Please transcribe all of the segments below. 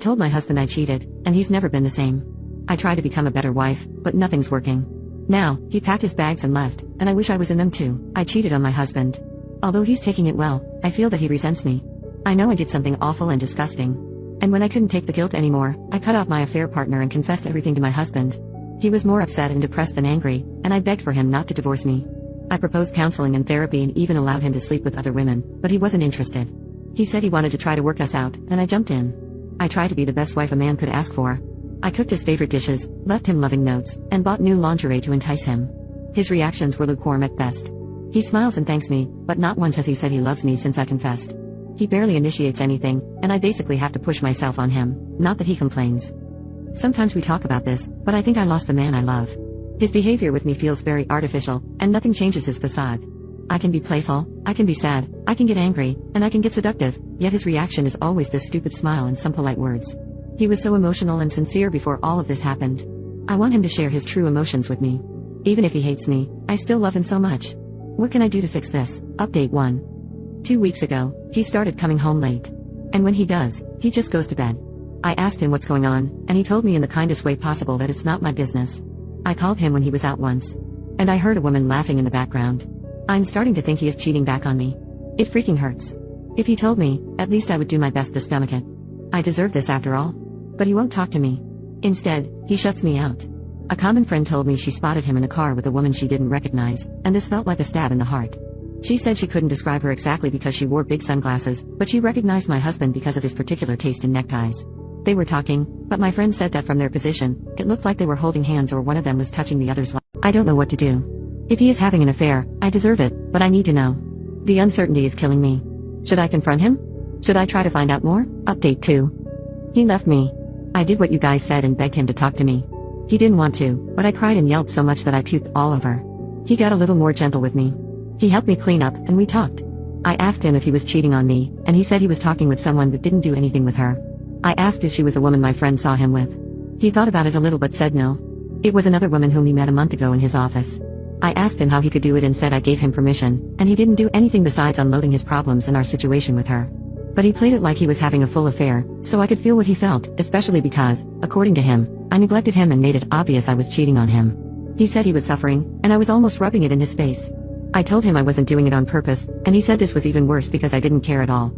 Told my husband I cheated, and he's never been the same. I try to become a better wife, but nothing's working. Now, he packed his bags and left, and I wish I was in them too. I cheated on my husband. Although he's taking it well, I feel that he resents me. I know I did something awful and disgusting. And when I couldn't take the guilt anymore, I cut off my affair partner and confessed everything to my husband. He was more upset and depressed than angry, and I begged for him not to divorce me. I proposed counseling and therapy and even allowed him to sleep with other women, but he wasn't interested. He said he wanted to try to work us out, and I jumped in. I tried to be the best wife a man could ask for. I cooked his favorite dishes, left him loving notes, and bought new lingerie to entice him. His reactions were lukewarm at best. He smiles and thanks me, but not once has he said he loves me since I confessed. He barely initiates anything, and I basically have to push myself on him, not that he complains. Sometimes we talk about this, but I think I lost the man I love. His behavior with me feels very artificial, and nothing changes his facade. I can be playful, I can be sad, I can get angry, and I can get seductive, yet his reaction is always this stupid smile and some polite words. He was so emotional and sincere before all of this happened. I want him to share his true emotions with me. Even if he hates me, I still love him so much. What can I do to fix this? Update 1. 2 weeks ago, he started coming home late. And when he does, he just goes to bed. I asked him what's going on, and he told me in the kindest way possible that it's not my business. I called him when he was out once. And I heard a woman laughing in the background. I'm starting to think he is cheating back on me. It freaking hurts. If he told me, at least I would do my best to stomach it. I deserve this after all. But he won't talk to me. Instead, he shuts me out. A common friend told me she spotted him in a car with a woman she didn't recognize, and this felt like a stab in the heart. She said she couldn't describe her exactly because she wore big sunglasses, but she recognized my husband because of his particular taste in neckties. They were talking, but my friend said that from their position, it looked like they were holding hands or one of them was touching the other's lap. I don't know what to do. If he is having an affair, I deserve it, but I need to know. The uncertainty is killing me. Should I confront him? Should I try to find out more? Update 2. He left me. I did what you guys said and begged him to talk to me. He didn't want to, but I cried and yelled so much that I puked all over. He got a little more gentle with me. He helped me clean up, and we talked. I asked him if he was cheating on me, and he said he was talking with someone but didn't do anything with her. I asked if she was a woman my friend saw him with. He thought about it a little but said no. It was another woman whom he met a month ago in his office. I asked him how he could do it and said I gave him permission, and he didn't do anything besides unloading his problems and our situation with her. But he played it like he was having a full affair, so I could feel what he felt, especially because, according to him, I neglected him and made it obvious I was cheating on him. He said he was suffering, and I was almost rubbing it in his face. I told him I wasn't doing it on purpose, and he said this was even worse because I didn't care at all.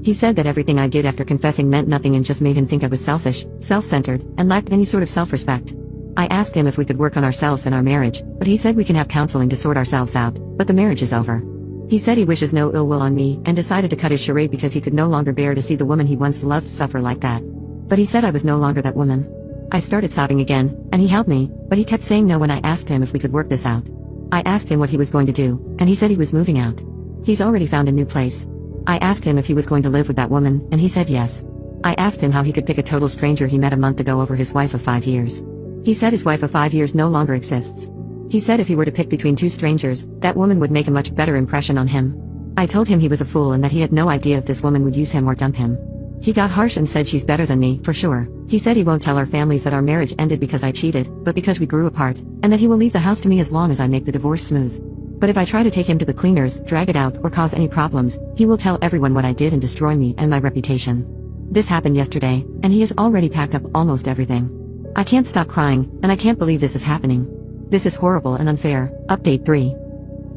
He said that everything I did after confessing meant nothing and just made him think I was selfish, self-centered, and lacked any sort of self-respect. I asked him if we could work on ourselves and our marriage, but he said we can have counseling to sort ourselves out, but the marriage is over. He said he wishes no ill will on me and decided to cut his charade because he could no longer bear to see the woman he once loved suffer like that. But he said I was no longer that woman. I started sobbing again, and he helped me, but he kept saying no when I asked him if we could work this out. I asked him what he was going to do, and he said he was moving out. He's already found a new place. I asked him if he was going to live with that woman, and he said yes. I asked him how he could pick a total stranger he met a month ago over his wife of 5 years. He said his wife of 5 years no longer exists. He said if he were to pick between two strangers, that woman would make a much better impression on him. I told him he was a fool and that he had no idea if this woman would use him or dump him. He got harsh and said she's better than me, for sure. He said he won't tell our families that our marriage ended because I cheated, but because we grew apart, and that he will leave the house to me as long as I make the divorce smooth. But if I try to take him to the cleaners, drag it out, or cause any problems, he will tell everyone what I did and destroy me and my reputation. This happened yesterday, and he has already packed up almost everything. I can't stop crying, and I can't believe this is happening. This is horrible and unfair. Update 3.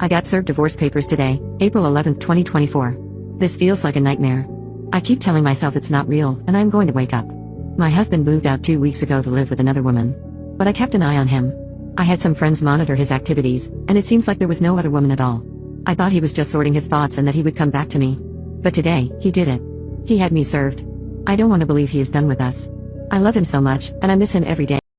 I got served divorce papers today, April 11, 2024. This feels like a nightmare. I keep telling myself it's not real, and I'm going to wake up. My husband moved out 2 weeks ago to live with another woman. But I kept an eye on him. I had some friends monitor his activities, and it seems like there was no other woman at all. I thought he was just sorting his thoughts and that he would come back to me. But today, he did it. He had me served. I don't want to believe he is done with us. I love him so much, and I miss him every day.